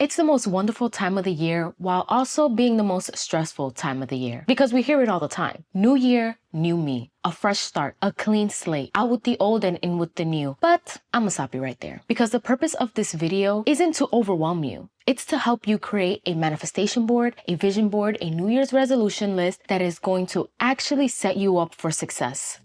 It's the most wonderful time of the year while also being the most stressful time of the year because we hear it all the time. New year, new me, a fresh start, a clean slate, out with the old and in with the new. But I'm gonna stop you right there because the purpose of this video isn't to overwhelm you. It's to help you create a manifestation board, a vision board, a New Year's resolution list that is going to actually set you up for success.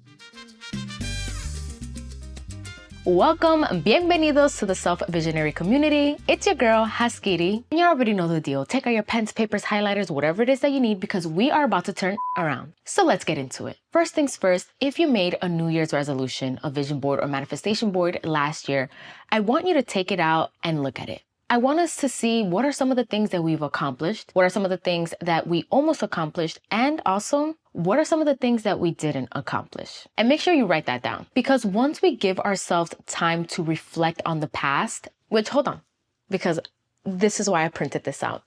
Welcome, bienvenidos to the Self-Visionary community. It's your girl, Haskiri. And you already know the deal. Take out your pens, papers, highlighters, whatever it is that you need because we are about to turn around. So let's get into it. First things first, if you made a New Year's resolution, a vision board or manifestation board last year, I want you to take it out and look at it. I want us to see what are some of the things that we've accomplished, what are some of the things that we almost accomplished, and also what are some of the things that we didn't accomplish. And make sure you write that down because once we give ourselves time to reflect on the past, which hold on, because this is why I printed this out.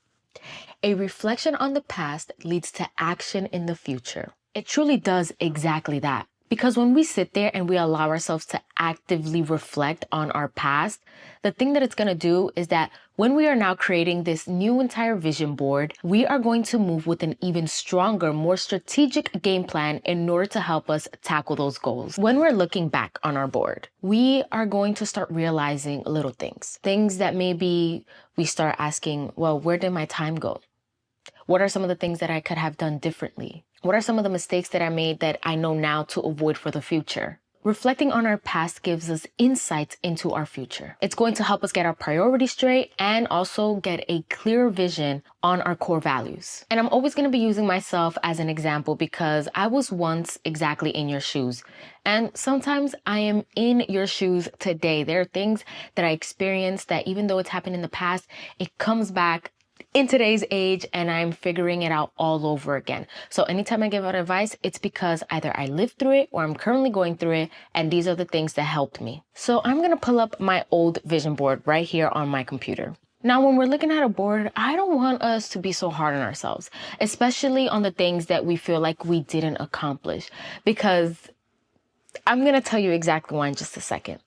A reflection on the past leads to action in the future. It truly does exactly that. Because when we sit there and we allow ourselves to actively reflect on our past, the thing that it's going to do is that when we are now creating this new entire vision board, we are going to move with an even stronger, more strategic game plan in order to help us tackle those goals. When we're looking back on our board, we are going to start realizing little things. Things that maybe we start asking, well, where did my time go? What are some of the things that I could have done differently? What are some of the mistakes that I made that I know now to avoid for the future? Reflecting on our past gives us insights into our future. It's going to help us get our priorities straight and also get a clear vision on our core values. And I'm always going to be using myself as an example because I was once exactly in your shoes. And sometimes I am in your shoes today. There are things that I experienced that even though it's happened in the past, it comes back in today's age and I'm figuring it out all over again. So anytime I give out advice, it's because either I lived through it or I'm currently going through it. And these are the things that helped me. So I'm going to pull up my old vision board right here on my computer. Now, when we're looking at a board, I don't want us to be so hard on ourselves, especially on the things that we feel like we didn't accomplish, because I'm going to tell you exactly why in just a second.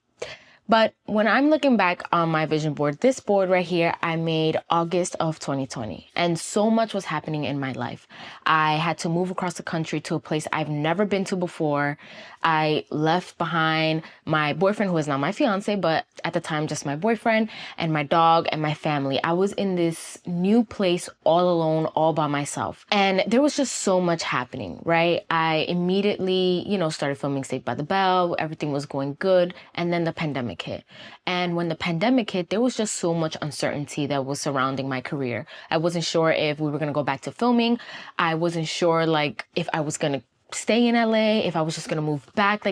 But when I'm looking back on my vision board, this board right here, I made August of 2020. And so much was happening in my life. I had to move across the country to a place I've never been to before. I left behind my boyfriend, who is now my fiance, but at the time, just my boyfriend and my dog and my family. I was in this new place all alone, all by myself. And there was just so much happening, right? I immediately, started filming Saved by the Bell. Everything was going good. And then the pandemic hit. And when the pandemic hit, there was just so much uncertainty that was surrounding my career. I wasn't sure if we were going to go back to filming. I wasn't sure if I was going to stay in LA, if I was just going to move back.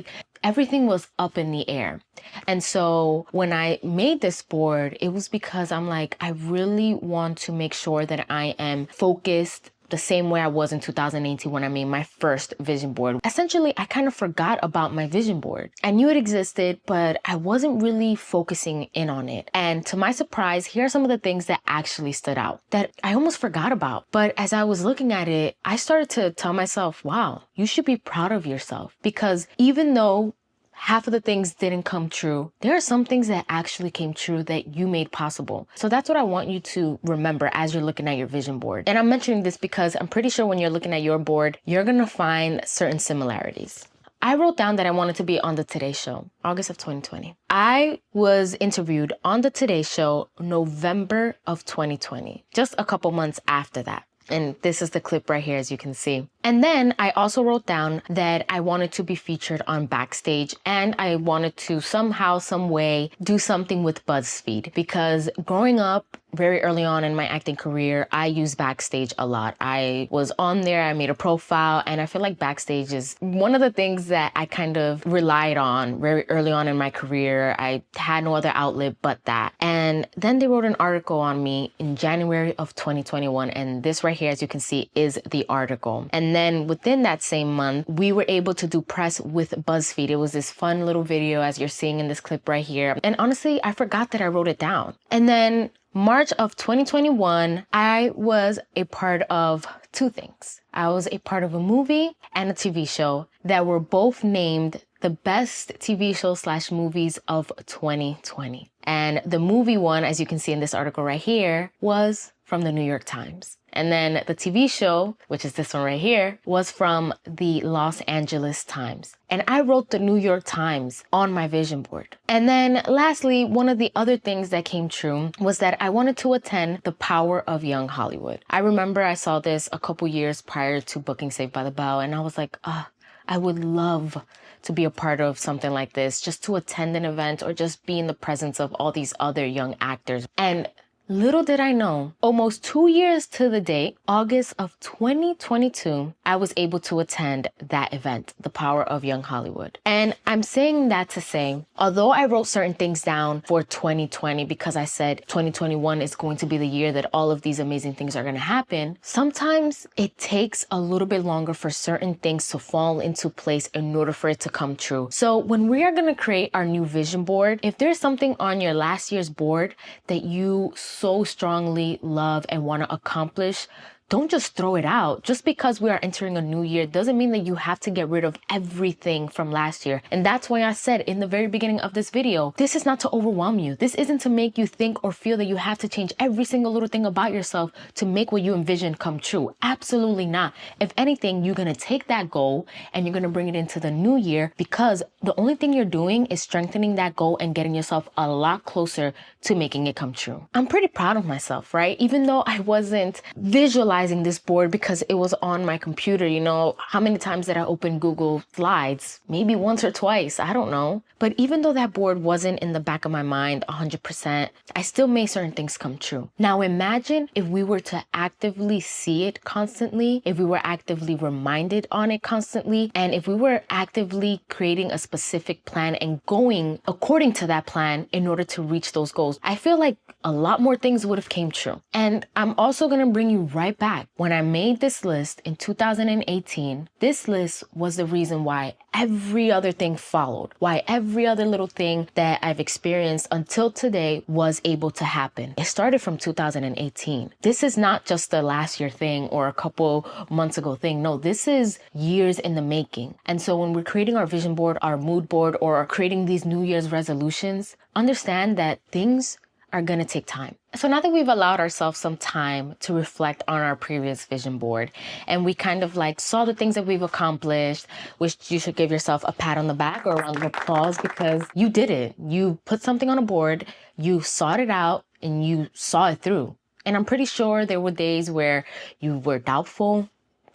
Everything was up in the air. And so when I made this board, it was because I'm like, I really want to make sure that I am focused the same way I was in 2018 when I made my first vision board. Essentially, I kind of forgot about my vision board. I knew it existed, but I wasn't really focusing in on it. And to my surprise, here are some of the things that actually stood out that I almost forgot about. But as I was looking at it, I started to tell myself, wow, you should be proud of yourself. Because even though half of the things didn't come true, there are some things that actually came true that you made possible. So that's what I want you to remember as you're looking at your vision board. And I'm mentioning this because I'm pretty sure when you're looking at your board, you're going to find certain similarities. I wrote down that I wanted to be on the Today Show, August of 2020. I was interviewed on the Today Show, November of 2020, just a couple months after that. And this is the clip right here, as you can see. And then I also wrote down that I wanted to be featured on Backstage and I wanted to somehow, some way do something with BuzzFeed because growing up very early on in my acting career, I used Backstage a lot. I was on there, I made a profile, and I feel like Backstage is one of the things that I kind of relied on very early on in my career. I had no other outlet but that. And then they wrote an article on me in January of 2021, and this right here, as you can see, is the article. And then within that same month, we were able to do press with BuzzFeed. It was this fun little video, as you're seeing in this clip right here. And honestly, I forgot that I wrote it down. And then March of 2021, I was a part of two things. I was a part of a movie and a TV show that were both named the best TV show / movies of 2020. And the movie one, as you can see in this article right here, was from the New York Times. And then the TV show, which is this one right here, was from the Los Angeles Times. And I wrote the New York Times on my vision board. And then lastly, one of the other things that came true was that I wanted to attend the Power of Young Hollywood. I remember I saw this a couple years prior to booking Saved by the Bell, and I was like, I would love to be a part of something like this, just to attend an event or just be in the presence of all these other young actors. And little did I know, almost 2 years to the date, August of 2022, I was able to attend that event, The Power of Young Hollywood. And I'm saying that to say, although I wrote certain things down for 2020 because I said 2021 is going to be the year that all of these amazing things are going to happen, sometimes it takes a little bit longer for certain things to fall into place in order for it to come true. So when we are going to create our new vision board, if there's something on your last year's board that you so strongly love and want to accomplish, don't just throw it out. Just because we are entering a new year doesn't mean that you have to get rid of everything from last year. And that's why I said in the very beginning of this video, this is not to overwhelm you. This isn't to make you think or feel that you have to change every single little thing about yourself to make what you envision come true. Absolutely not. If anything, you're going to take that goal and you're going to bring it into the new year, because the only thing you're doing is strengthening that goal and getting yourself a lot closer to making it come true. I'm pretty proud of myself, right? Even though I wasn't visualizing this board because it was on my computer. You know, how many times did I open Google Slides? Maybe once or twice, I don't know. But even though that board wasn't in the back of my mind 100%, I still made certain things come true. Now imagine if we were to actively see it constantly, if we were actively reminded on it constantly, and if we were actively creating a specific plan and going according to that plan in order to reach those goals. I feel like a lot more things would have came true. And I'm also going to bring you right back. When I made this list in 2018, this list was the reason why every other thing followed, why every other little thing that I've experienced until today was able to happen. It started from 2018. This is not just a last year thing or a couple months ago thing. No, this is years in the making. And so when we're creating our vision board, our mood board, or creating these New Year's resolutions, understand that things are going to take time. So now that we've allowed ourselves some time to reflect on our previous vision board, and we kind of like saw the things that we've accomplished, which you should give yourself a pat on the back or a round of applause because you did it. You put something on a board, you sought it out, and you saw it through. And I'm pretty sure there were days where you were doubtful.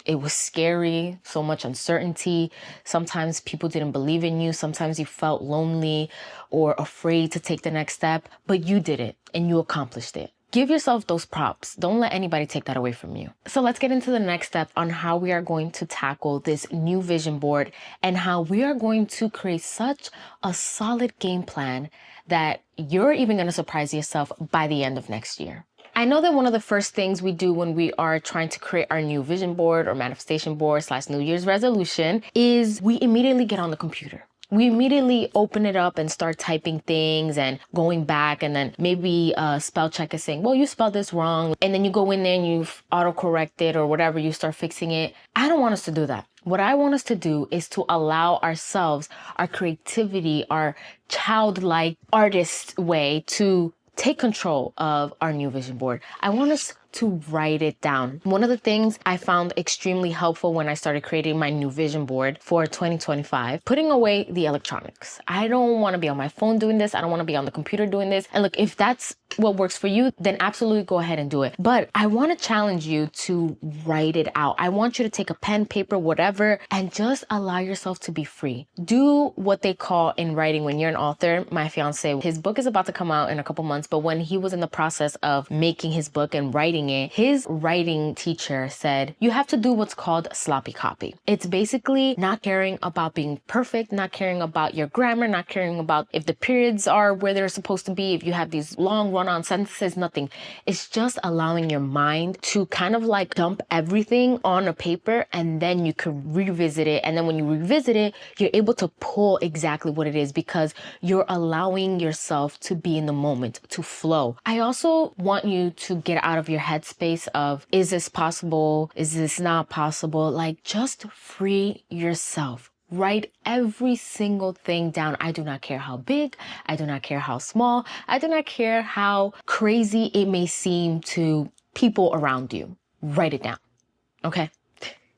It was scary, so much uncertainty. Sometimes people didn't believe in you. Sometimes you felt lonely or afraid to take the next step, but you did it and you accomplished it. Give yourself those props. Don't let anybody take that away from you. So let's get into the next step on how we are going to tackle this new vision board and how we are going to create such a solid game plan that you're even going to surprise yourself by the end of next year. I know that one of the first things we do when we are trying to create our new vision board or manifestation board / New Year's resolution is we immediately get on the computer. We immediately open it up and start typing things and going back, and then maybe spell check is saying, well, you spelled this wrong. And then you go in there and you autocorrect it or whatever, you start fixing it. I don't want us to do that. What I want us to do is to allow ourselves, our creativity, our childlike artist way to take control of our new vision board. I want us to write it down. One of the things I found extremely helpful when I started creating my new vision board for 2025, putting away the electronics. I don't want to be on my phone doing this. I don't want to be on the computer doing this. And look, if that's what works for you, then absolutely go ahead and do it. But I want to challenge you to write it out. I want you to take a pen, paper, whatever, and just allow yourself to be free. Do what they call in writing when you're an author. My fiance, his book is about to come out in a couple months, but when he was in the process of making his book and writing writing it, his writing teacher said, you have to do what's called sloppy copy. It's basically not caring about being perfect, not caring about your grammar, not caring about if the periods are where they're supposed to be, if you have these long run-on sentences, nothing. It's just allowing your mind to kind of like dump everything on a paper, and then you can revisit it. And then when you revisit it, you're able to pull exactly what it is because you're allowing yourself to be in the moment, to flow. I also want you to get out of your headspace of, is this possible? Is this not possible? Like, just free yourself. Write every single thing down. I do not care how big. I do not care how small. I do not care how crazy it may seem to people around you. Write it down. Okay?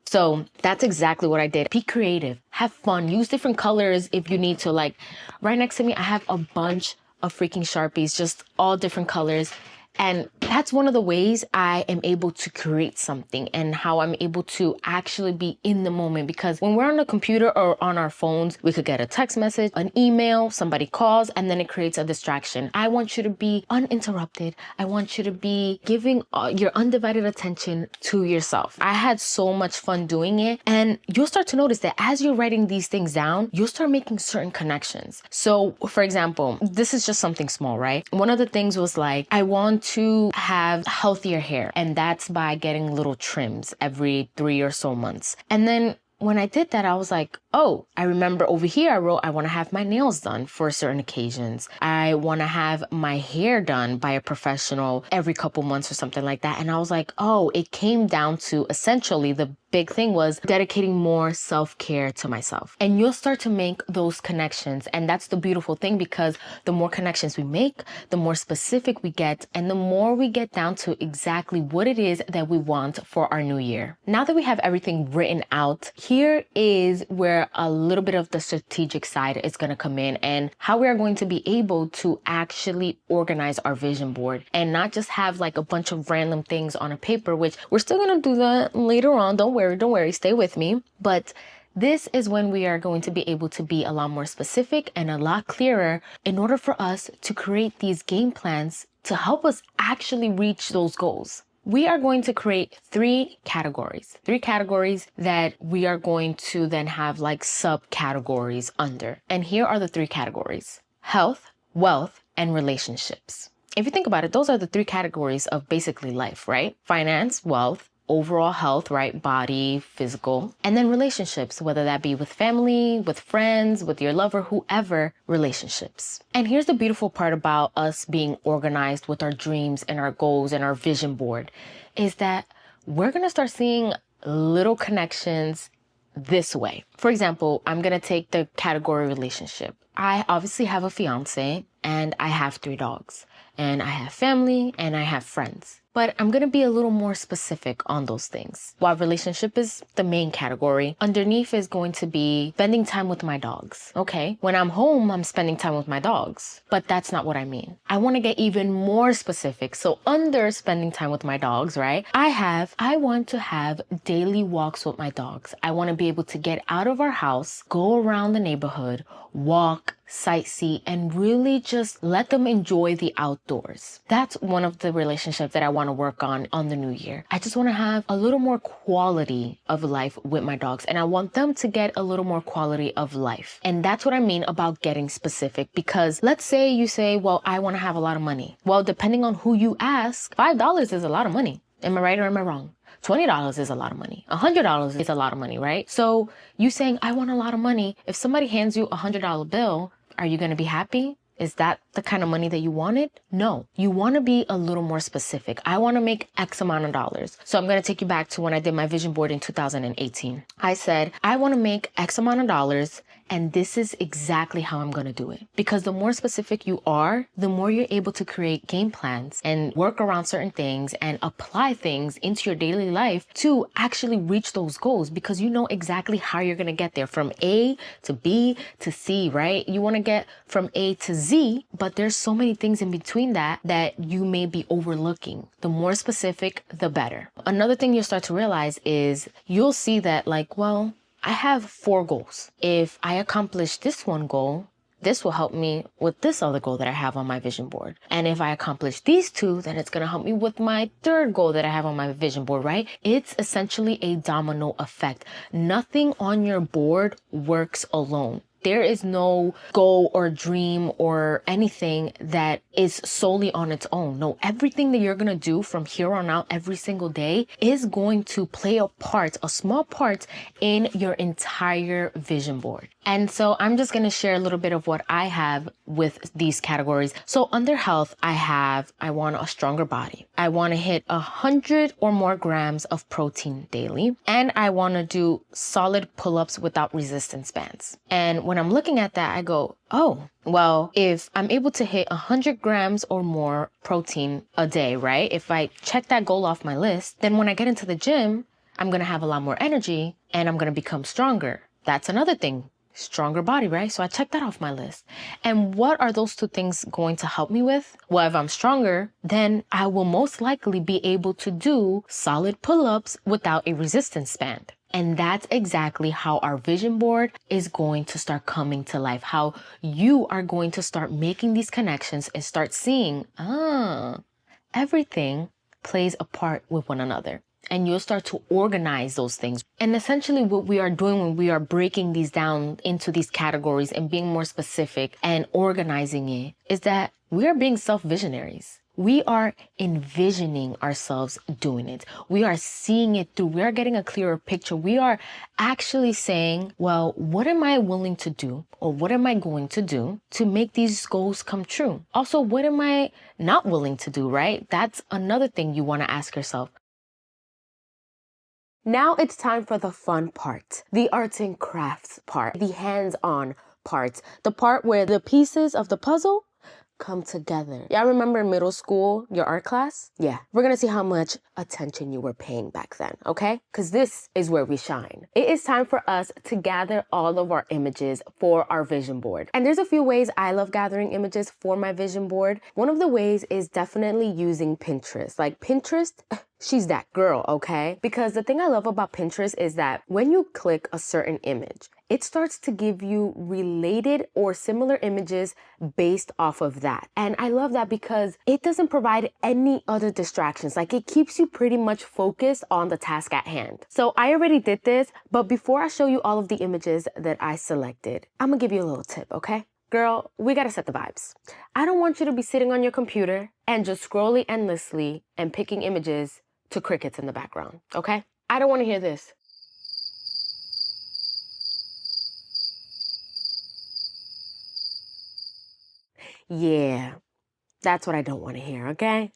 So that's exactly what I did. Be creative. Have fun. Use different colors if you need to. Like, right next to me, I have a bunch of freaking Sharpies, just all different colors. And that's one of the ways I am able to create something and how I'm able to actually be in the moment. Because when we're on the computer or on our phones, we could get a text message, an email, somebody calls, and then it creates a distraction. I want you to be uninterrupted. I want you to be giving your undivided attention to yourself. I had so much fun doing it. And you'll start to notice that as you're writing these things down, you'll start making certain connections. So for example, this is just something small, right? One of the things was like, I want to have healthier hair, and that's by getting little trims every 3 or so months. And then when I did that, I was like, oh, I remember over here I wrote, I want to have my nails done for certain occasions. I want to have my hair done by a professional every couple months or something like that. And I was like, oh, it came down to essentially the big thing was dedicating more self-care to myself. And you'll start to make those connections. And that's the beautiful thing, because the more connections we make, the more specific we get, and the more we get down to exactly what it is that we want for our new year. Now that we have everything written out, here is where a little bit of the strategic side is going to come in, and how we are going to be able to actually organize our vision board and not just have like a bunch of random things on a paper, which we're still going to do that later on. Don't worry, stay with me. But this is when we are going to be able to be a lot more specific and a lot clearer in order for us to create these game plans to help us actually reach those goals. We are going to create three categories that we are going to then have like subcategories under. And here are the three categories: health, wealth, and relationships. If you think about it, those are the three categories of basically life, right? Finance, wealth, overall health, right? Body, physical, and then relationships, whether that be with family, with friends, with your lover, whoever, relationships. And here's the beautiful part about us being organized with our dreams and our goals and our vision board is that we're going to start seeing little connections this way. For example, I'm going to take the category relationship. I obviously have a fiance and I have 3 dogs, and I have family and I have friends. But I'm going to be a little more specific on those things. While relationship is the main category, underneath is going to be spending time with my dogs. Okay, when I'm home, I'm spending time with my dogs, but that's not what I mean. I want to get even more specific. So under spending time with my dogs, right? I want to have daily walks with my dogs. I want to be able to get out of our house, go around the neighborhood, walk, sightsee, and really just let them enjoy the outdoors. That's one of the relationships that I want to work on the new year. I just want to have a little more quality of life with my dogs, and I want them to get a little more quality of life. And that's what I mean about getting specific, because let's say you say, well, I want to have a lot of money. Well, depending on who you ask, $5 is a lot of money. Am I right or am I wrong? $20 is a lot of money. $100 is a lot of money, right? So you saying, I want a lot of money. If somebody hands you $100 bill, are you going to be happy? Is that the kind of money that you wanted? No. You want to be a little more specific. I want to make X amount of dollars. So I'm going to take you back to when I did my vision board in 2018. I said, I want to make X amount of dollars, and this is exactly how I'm going to do it. Because the more specific you are, the more you're able to create game plans and work around certain things and apply things into your daily life to actually reach those goals, because you know exactly how you're going to get there from A to B to C, right? You want to get from A to Z, but there's so many things in between that you may be overlooking. The more specific, the better. Another thing you'll start to realize is you'll see that like, well, I have 4 goals. If I accomplish this one goal, this will help me with this other goal that I have on my vision board. And if I accomplish these two, then it's going to help me with my third goal that I have on my vision board, right? It's essentially a domino effect. Nothing on your board works alone. There is no goal or dream or anything that is solely on its own. No, everything that you're going to do from here on out every single day is going to play a part, a small part in your entire vision board. And so I'm just going to share a little bit of what I have with these categories. So under health, I want a stronger body. I want to hit 100 or more grams of protein daily. And I want to do solid pull-ups without resistance bands. And when I'm looking at that, I go, oh, well, if I'm able to hit 100 grams or more protein a day, right? If I check that goal off my list, then when I get into the gym, I'm going to have a lot more energy and I'm going to become stronger. That's another thing. Stronger body, right? So I checked that off my list. And what are those two things going to help me with? Well, if I'm stronger, then I will most likely be able to do solid pull-ups without a resistance band. And that's exactly how our vision board is going to start coming to life. How you are going to start making these connections and start seeing, everything plays a part with one another. And you'll start to organize those things. And essentially what we are doing when we are breaking these down into these categories and being more specific and organizing it is that we are being self-visionaries. We are envisioning ourselves doing it. We are seeing it through. We are getting a clearer picture. We are actually saying, well, what am I willing to do? Or what am I going to do to make these goals come true? Also, what am I not willing to do, right? That's another thing you want to ask yourself. Now it's time for the fun part, the arts and crafts part, the hands-on part, the part where the pieces of the puzzle come together. Y'all remember in middle school, your art class? Yeah, we're gonna see how much attention you were paying back then, okay? Because this is where we shine. It is time for us to gather all of our images for our vision board. And there's a few ways I love gathering images for my vision board. One of the ways is definitely using Pinterest. Like Pinterest, she's that girl, okay? Because the thing I love about Pinterest is that when you click a certain image, it starts to give you related or similar images based off of that. And I love that because it doesn't provide any other distractions. Like it keeps you pretty much focused on the task at hand. So I already did this, but before I show you all of the images that I selected, I'm gonna give you a little tip, okay? Girl, we gotta set the vibes. I don't want you to be sitting on your computer and just scrolling endlessly and picking images to crickets in the background, okay? I don't want to hear this. Yeah, that's what I don't want to hear, okay?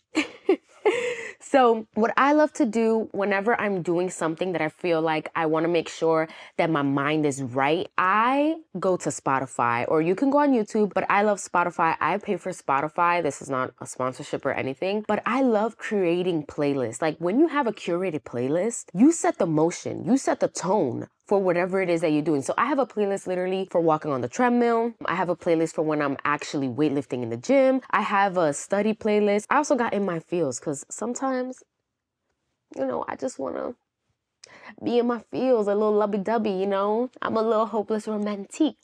So what I love to do whenever I'm doing something that I feel like I want to make sure that my mind is right, I go to Spotify, or you can go on YouTube, but I love Spotify. I pay for Spotify. This is not a sponsorship or anything, but I love creating playlists. Like when you have a curated playlist, you set the motion, you set the tone for whatever it is that you're doing. So I have a playlist literally for walking on the treadmill. I have a playlist for when I'm actually weightlifting in the gym. I have a study playlist. I also got in my feels because sometimes, I just want to be in my feels, a little lovey-dovey, I'm a little hopeless romantic.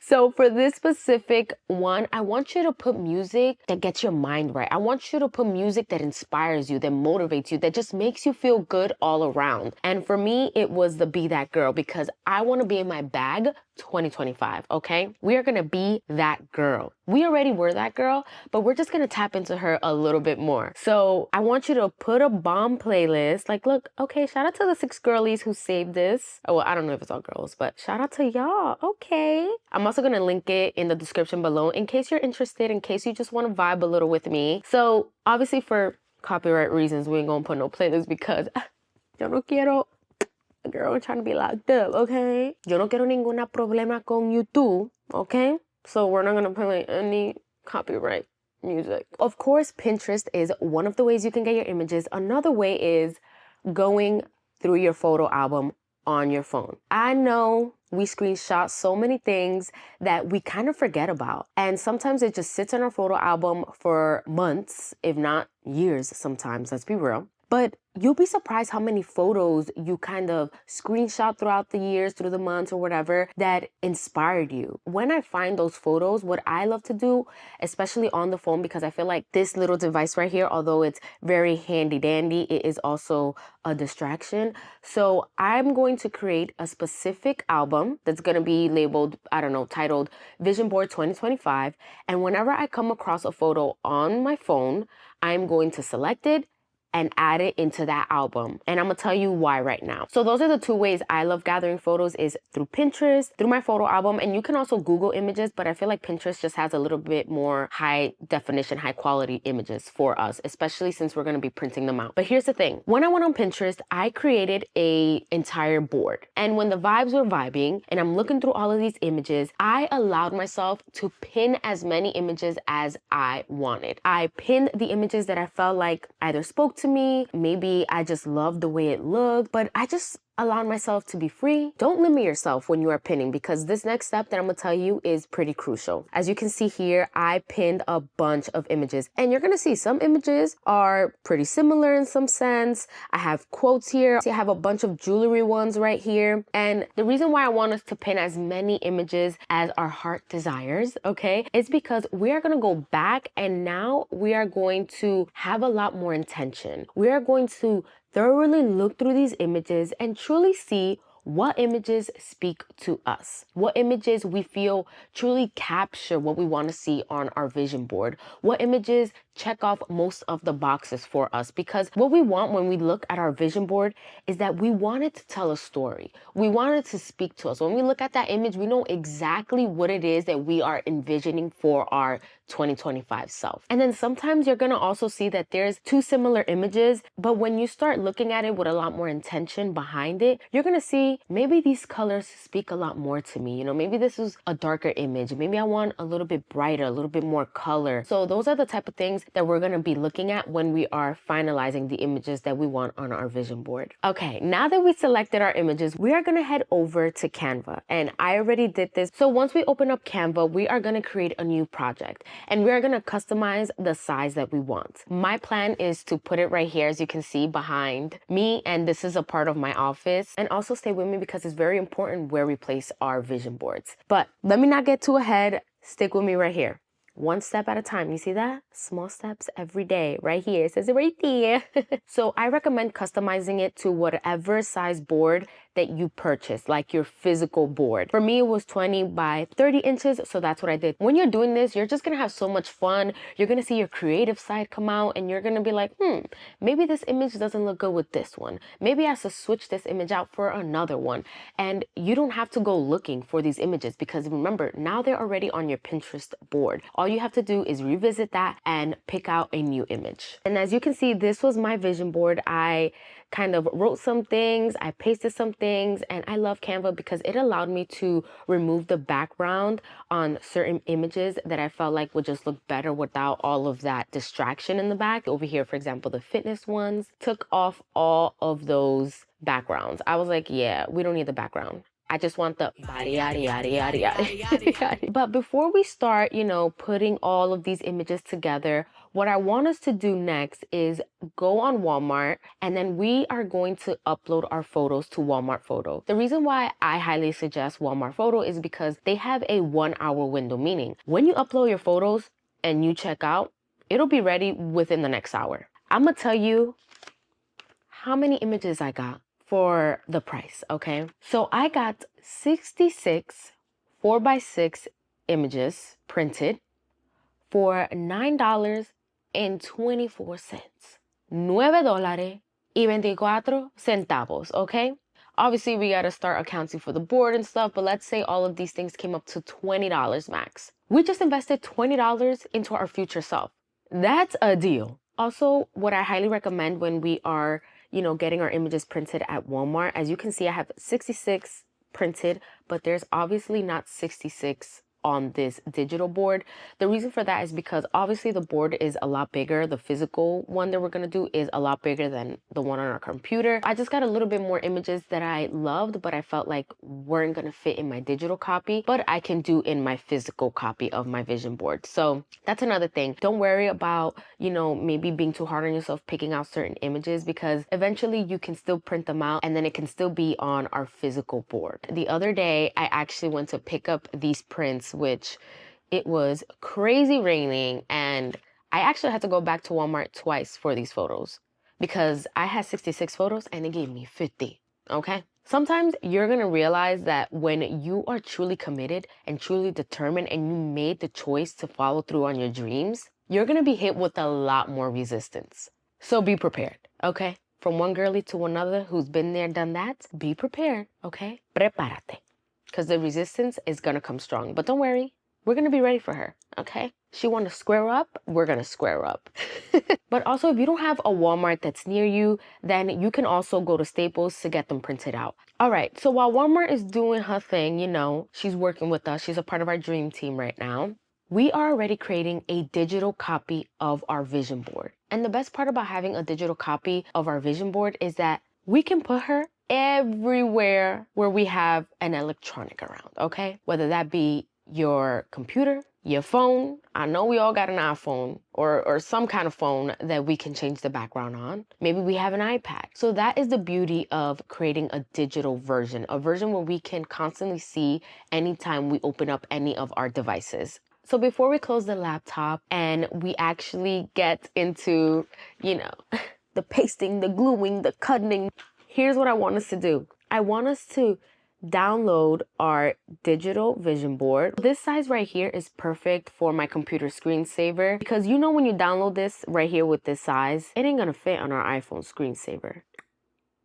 So for this specific one, I want you to put music that gets your mind right. I want you to put music that inspires you, that motivates you, that just makes you feel good all around. And for me, it was the Be That Girl, because I want to be in my bag 2025, okay? We are going to be that girl. We already were that girl, but we're just going to tap into her a little bit more. So I want you to put a bomb playlist. Like, look, okay, shout out to the 6 girlies who saved this. Oh, well, I don't know if it's all girls, but shout out to y'all. Okay. I'm also going to link it in the description below in case you're interested, in case you just want to vibe a little with me. So obviously for copyright reasons, we ain't going to put no playlist because yo no quiero a girl trying to be locked up, okay? Yo no quiero ninguna problema con YouTube, okay? So we're not going to play any copyright music. Of course, Pinterest is one of the ways you can get your images. Another way is going through your photo album on your phone. I know we screenshot so many things that we kind of forget about. And sometimes it just sits in our photo album for months, if not years sometimes, let's be real. But you'll be surprised how many photos you kind of screenshot throughout the years, through the months or whatever, that inspired you. When I find those photos, what I love to do, especially on the phone, because I feel like this little device right here, although it's very handy dandy, it is also a distraction. So I'm going to create a specific album that's going to be labeled, I don't know, titled Vision Board 2025. And whenever I come across a photo on my phone, I'm going to select it and add it into that album. And I'm gonna tell you why right now. So those are the two ways I love gathering photos, is through Pinterest, through my photo album, and you can also Google images, but I feel like Pinterest just has a little bit more high definition, high quality images for us, especially since we're gonna be printing them out. But here's the thing, when I went on Pinterest, I created a entire board. And when the vibes were vibing and I'm looking through all of these images, I allowed myself to pin as many images as I wanted. I pinned the images that I felt like either spoke to me, maybe I just loved the way it looked, but I just allowed myself to be free. Don't limit yourself when you are pinning, because this next step that I'm gonna tell you is pretty crucial. As you can see here, I pinned a bunch of images, and you're gonna see some images are pretty similar in some sense. I have quotes here. I have a bunch of jewelry ones right here. And the reason why I want us to pin as many images as our heart desires, okay, is because we are gonna go back and now we are going to have a lot more intention. We are going to thoroughly look through these images and truly see what images speak to us, what images we feel truly capture what we want to see on our vision board, what images check off most of the boxes for us. Because what we want when we look at our vision board is that we want it to tell a story. We want it to speak to us. When we look at that image, we know exactly what it is that we are envisioning for our 2025 self. And then sometimes you're gonna also see that there's two similar images, but when you start looking at it with a lot more intention behind it, you're gonna see maybe these colors speak a lot more to me. You know, maybe this is a darker image. Maybe I want a little bit brighter, a little bit more color. So those are the type of things that we're gonna be looking at when we are finalizing the images that we want on our vision board. Okay, now that we selected our images, we are gonna head over to Canva. And I already did this. So once we open up Canva, we are gonna create a new project. And we're gonna customize the size that we want. My plan is to put it right here, as you can see behind me, and this is a part of my office. And also stay with me because it's very important where we place our vision boards. But let me not get too ahead. Stick with me right here. One step at a time. You see that? Small steps every day. Right here. It says it right there. So I recommend customizing it to whatever size board that you purchase, like your physical board. For me, it was 20 by 30 inches, so that's what I did. When you're doing this, you're just gonna have so much fun. You're gonna see your creative side come out, and you're gonna be like, maybe this image doesn't look good with this one. Maybe I have to switch this image out for another one. And you don't have to go looking for these images, because remember, now they're already on your Pinterest board. All you have to do is revisit that and pick out a new image. And as you can see, this was my vision board. I kind of wrote some things, I pasted some things, and I love Canva because it allowed me to remove the background on certain images that I felt like would just look better without all of that distraction in the back. Over here, for example, the fitness ones, took off all of those backgrounds. I was like, yeah, we don't need the background. I just want the body, yada, yada, yada, yada. But before we start, putting all of these images together, what I want us to do next is go on Walmart, and then we are going to upload our photos to Walmart Photo. The reason why I highly suggest Walmart Photo is because they have a 1 hour window, meaning when you upload your photos and you check out, it'll be ready within the next hour. I'm gonna tell you how many images I got for the price, okay? So I got 66 4x6 images printed for $9.24. $9.24, okay? Obviously, we gotta start accounting for the board and stuff, but let's say all of these things came up to $20 max. We just invested $20 into our future self. That's a deal. Also, what I highly recommend when we are getting our images printed at Walmart, as you can see, I have 66 printed, but there's obviously not 66 on this digital board. The reason for that is because obviously the board is a lot bigger. The physical one that we're going to do is a lot bigger than the one on our computer. I just got a little bit more images that I loved, but I felt like weren't going to fit in my digital copy, but I can do in my physical copy of my vision board. So that's another thing. Don't worry about, maybe being too hard on yourself picking out certain images, because eventually you can still print them out and then it can still be on our physical board. The other day, I actually went to pick up these prints, which it was crazy raining, and I actually had to go back to Walmart twice for these photos because I had 66 photos and they gave me 50, okay? Sometimes you're gonna realize that when you are truly committed and truly determined and you made the choice to follow through on your dreams, you're gonna be hit with a lot more resistance. So be prepared, okay? From one girly to another who's been there, done that, be prepared, okay? Prepárate. Because the resistance is gonna come strong. But don't worry, we're gonna be ready for her, okay? She wanna square up, we're gonna square up. But also, if you don't have a Walmart that's near you, then you can also go to Staples to get them printed out. All right, so while Walmart is doing her thing, she's working with us, she's a part of our dream team right now, we are already creating a digital copy of our vision board. And the best part about having a digital copy of our vision board is that we can put her everywhere where we have an electronic around, okay? Whether that be your computer, your phone. I know we all got an iPhone or some kind of phone that we can change the background on. Maybe we have an iPad. So that is the beauty of creating a digital version, a version where we can constantly see anytime we open up any of our devices. So before we close the laptop and we actually get into, the pasting, the gluing, the cutting, here's what I want us to do. I want us to download our digital vision board. This size right here is perfect for my computer screensaver, because when you download this right here with this size, it ain't gonna fit on our iPhone screensaver.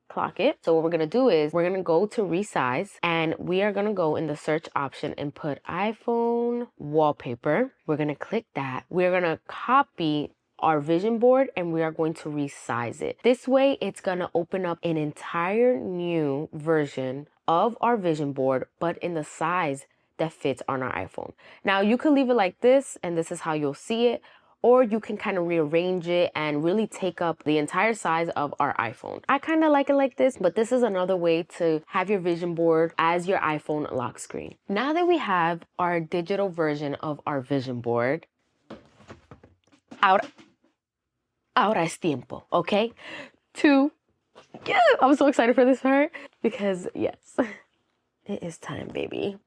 Clock it. So what we're gonna do is we're gonna go to resize and we are gonna go in the search option and put iPhone wallpaper. We're gonna click that. We're gonna copy our vision board and we are going to resize it. This way it's gonna open up an entire new version of our vision board, but in the size that fits on our iPhone. Now you could leave it like this and this is how you'll see it, or you can kind of rearrange it and really take up the entire size of our iPhone. I kind of like it like this, but this is another way to have your vision board as your iPhone lock screen. Now that we have our digital version of our vision board, ahora es tiempo, okay? I'm so excited for this part because yes, it is time, baby.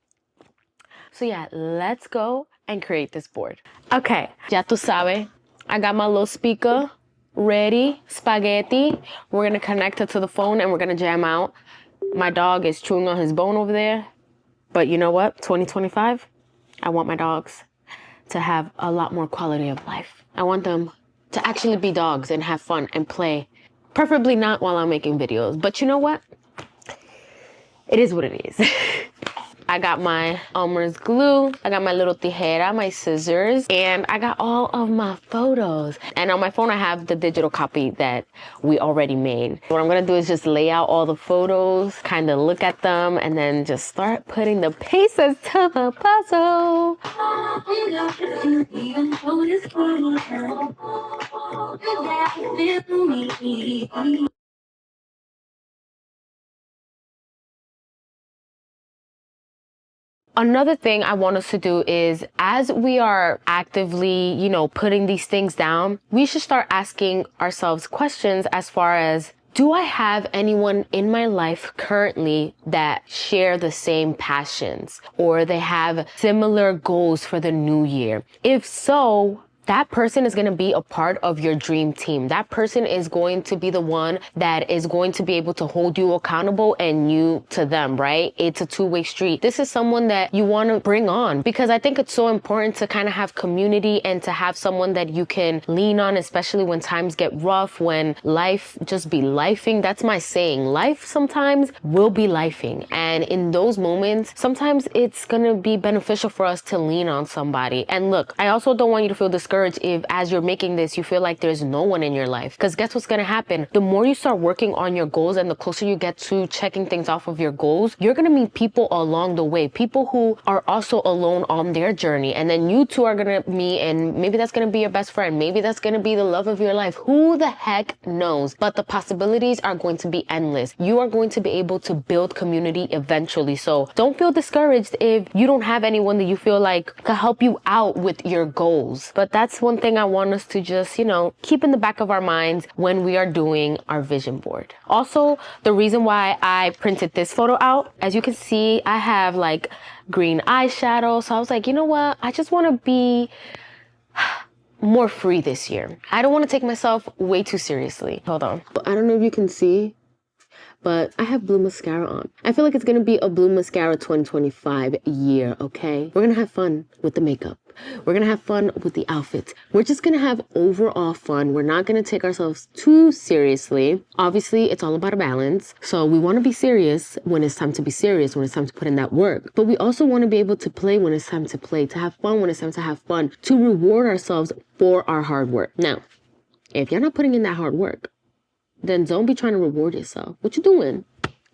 So yeah, let's go and create this board. Okay, ya tú sabes, I got my little speaker ready, spaghetti. We're gonna connect it to the phone and we're gonna jam out. My dog is chewing on his bone over there, but you know what, 2025, I want my dogs to have a lot more quality of life. I want them to actually be dogs and have fun and play. Preferably not while I'm making videos, but you know what? It is what it is. I got my Elmer's glue, I got my little tijera, my scissors, and I got all of my photos. And on my phone, I have the digital copy that we already made. What I'm gonna do is just lay out all the photos, kind of look at them, and then just start putting the pieces to the puzzle. Another thing I want us to do is, as we are actively, putting these things down, we should start asking ourselves questions as far as, do I have anyone in my life currently that share the same passions or they have similar goals for the new year? If so, that person is going to be a part of your dream team. That person is going to be the one that is going to be able to hold you accountable and you to them, right? It's a two-way street. This is someone that you want to bring on, because I think it's so important to kind of have community and to have someone that you can lean on, especially when times get rough, when life just be lifing. That's my saying. Life sometimes will be lifing. And in those moments, sometimes it's going to be beneficial for us to lean on somebody. And look, I also don't want you to feel discouraged discouraged if as you're making this, you feel like there's no one in your life. Because guess what's going to happen? The more you start working on your goals and the closer you get to checking things off of your goals, you're going to meet people along the way, people who are also alone on their journey. And then you two are going to meet, and maybe that's going to be your best friend. Maybe that's going to be the love of your life. Who the heck knows? But the possibilities are going to be endless. You are going to be able to build community eventually. So don't feel discouraged if you don't have anyone that you feel like can help you out with your goals. But that's one thing I want us to just, keep in the back of our minds when we are doing our vision board. Also, the reason why I printed this photo out, as you can see, I have like green eyeshadow. So I was like, you know what? I just want to be more free this year. I don't want to take myself way too seriously. Hold on. But I don't know if you can see, but I have blue mascara on. I feel like it's going to be a blue mascara 2025 year, okay? We're going to have fun with the makeup. We're going to have fun with the outfits. We're just going to have overall fun. We're not going to take ourselves too seriously. Obviously, it's all about a balance. So we want to be serious when it's time to be serious, when it's time to put in that work. But we also want to be able to play when it's time to play, to have fun when it's time to have fun, to reward ourselves for our hard work. Now, if you're not putting in that hard work, then don't be trying to reward yourself. What you doing?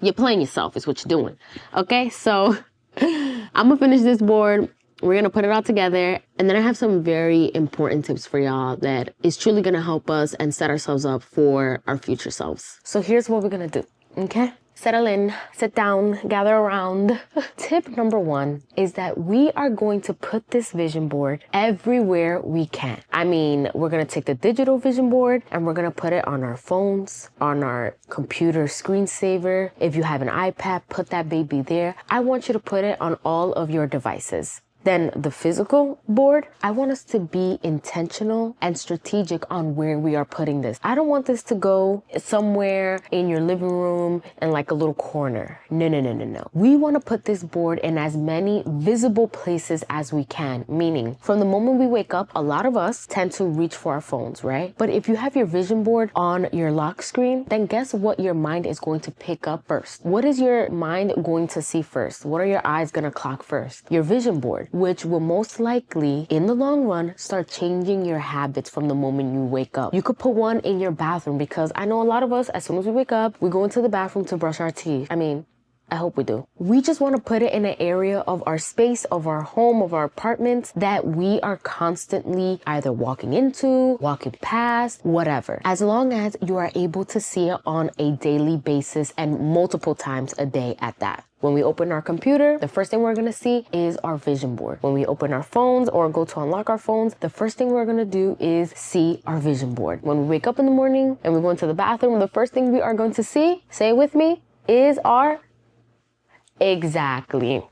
You're playing yourself is what you're doing. Okay, so I'm going to finish this board. We're going to put it all together. And then I have some very important tips for y'all that is truly going to help us and set ourselves up for our future selves. So here's what we're going to do, okay? Settle in, sit down, gather around. Tip number 1 is that we are going to put this vision board everywhere we can. I mean, we're going to take the digital vision board and we're going to put it on our phones, on our computer screensaver. If you have an iPad, put that baby there. I want you to put it on all of your devices. Then the physical board, I want us to be intentional and strategic on where we are putting this. I don't want this to go somewhere in your living room in like a little corner. No. We want to put this board in as many visible places as we can. Meaning, from the moment we wake up, a lot of us tend to reach for our phones, right? But if you have your vision board on your lock screen, then guess what your mind is going to pick up first? What is your mind going to see first? What are your eyes going to clock first? Your vision board, which will most likely, in the long run, start changing your habits from the moment you wake up. You could put one in your bathroom because I know a lot of us, as soon as we wake up, we go into the bathroom to brush our teeth. I mean, I hope we do. We just want to put it in an area of our space, of our home, of our apartment that we are constantly either walking into, walking past, whatever. As long as you are able to see it on a daily basis and multiple times a day at that. When we open our computer, the first thing we're going to see is our vision board. When we open our phones or go to unlock our phones, the first thing we're going to do is see our vision board. When we wake up in the morning and we go into the bathroom, the first thing we are going to see, say it with me, is our... Exactly.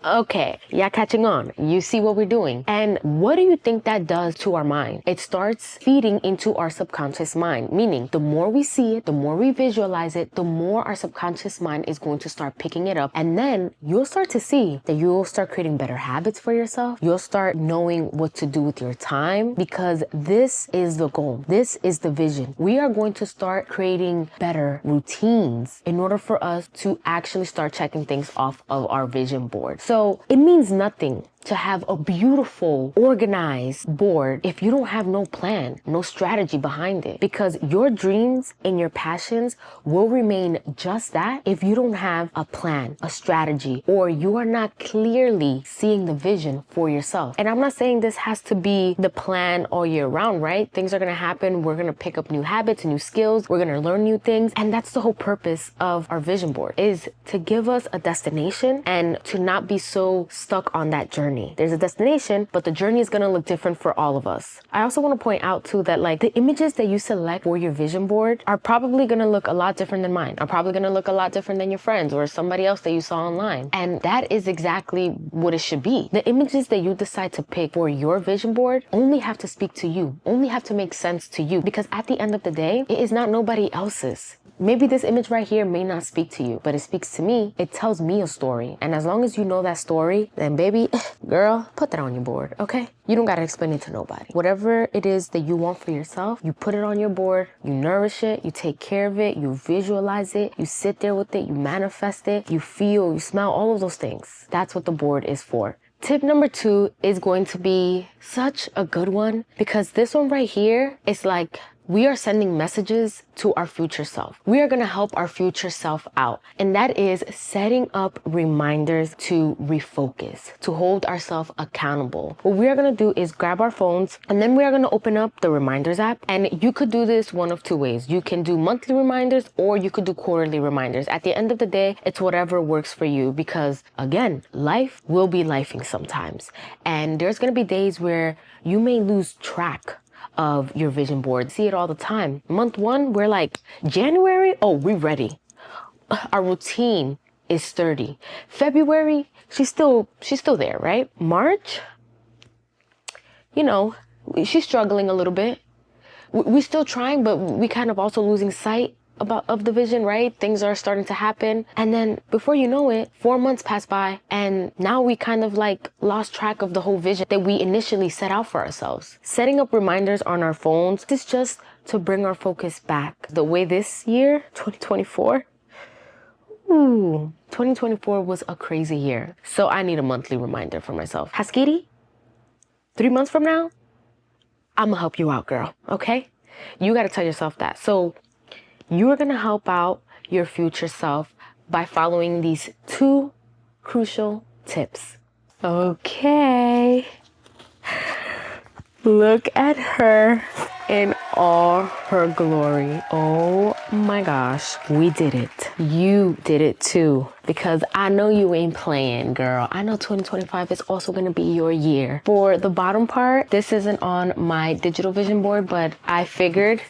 Okay, y'all catching on. You see what we're doing. And what do you think that does to our mind? It starts feeding into our subconscious mind, meaning the more we see it, the more we visualize it, the more our subconscious mind is going to start picking it up. And then you'll start to see that you'll start creating better habits for yourself. You'll start knowing what to do with your time because this is the goal. This is the vision. We are going to start creating better routines in order for us to actually start checking things off of our vision board. So it means nothing to have a beautiful, organized board if you don't have no plan, no strategy behind it. Because your dreams and your passions will remain just that if you don't have a plan, a strategy, or you are not clearly seeing the vision for yourself. And I'm not saying this has to be the plan all year round, right? Things are going to happen. We're going to pick up new habits, new skills. We're going to learn new things. And that's the whole purpose of our vision board, is to give us a destination and to not be so stuck on that journey. There's a destination, but the journey is going to look different for all of us. I also want to point out too that like the images that you select for your vision board are probably going to look a lot different than mine, are probably going to look a lot different than your friends or somebody else that you saw online. And that is exactly what it should be. The images that you decide to pick for your vision board only have to speak to you, only have to make sense to you, because at the end of the day, it is not nobody else's. Maybe this image right here may not speak to you, but it speaks to me. It tells me a story. And as long as you know that story, then baby, girl, put that on your board, okay? You don't gotta explain it to nobody. Whatever it is that you want for yourself, you put it on your board, you nourish it, you take care of it, you visualize it, you sit there with it, you manifest it, you feel, you smell, all of those things. That's what the board is for. Tip number 2 is going to be such a good one because this one right here is like we are sending messages to our future self. We are going to help our future self out. And that is setting up reminders to refocus, to hold ourselves accountable. What we are going to do is grab our phones and then we are going to open up the reminders app. And you could do this one of two ways. You can do monthly reminders or you could do quarterly reminders. At the end of the day, it's whatever works for you because again, life will be lifing sometimes. And there's going to be days where you may lose track of your vision board. See it all the time. Month 1, we're like, January, oh, we're ready. Our routine is sturdy. February, she's still there, right? March, you know, she's struggling a little bit. We're still trying, but we kind of also losing sight of the vision, right? Things are starting to happen. And then before you know it, 4 months pass by and now we kind of like lost track of the whole vision that we initially set out for ourselves. Setting up reminders on our phones is just to bring our focus back. The way this year, 2024, 2024 was a crazy year. So I need a monthly reminder for myself. Haskiri, 3 months from now, I'm gonna help you out, girl, okay? You gotta tell yourself that. So you are going to help out your future self by following these 2 crucial tips. Okay. Look at her in all her glory. Oh my gosh, we did it. You did it too. Because I know you ain't playing, girl. I know 2025 is also going to be your year. For the bottom part, this isn't on my digital vision board, but I figured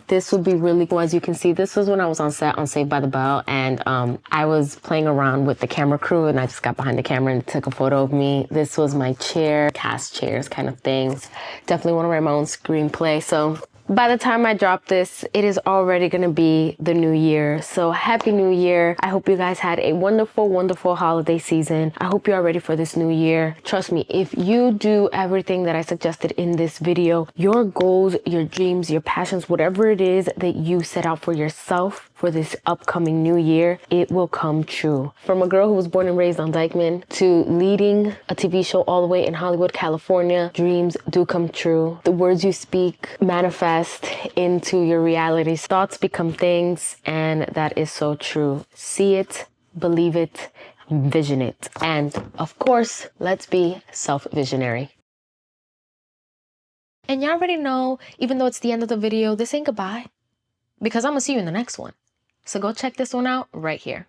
this would be really cool. As you can see, this was when I was on set on Saved by the Bell, and I was playing around with the camera crew, and I just got behind the camera and took a photo of me. This was my chair, cast chairs kind of thing. Definitely want to write my own screenplay. So by the time I drop this, it is already going to be the new year. So happy new year. I hope you guys had a wonderful, wonderful holiday season. I hope you are ready for this new year. Trust me, if you do everything that I suggested in this video, your goals, your dreams, your passions, whatever it is that you set out for yourself for this upcoming new year, it will come true. From a girl who was born and raised on Dykeman to leading a TV show all the way in Hollywood, California, dreams do come true. The words you speak manifest into your reality. Thoughts become things, and that is so true. See it, believe it, vision it. And of course, let's be self-visionary. And y'all already know, even though it's the end of the video, this ain't goodbye, because I'm gonna see you in the next one. So go check this one out right here.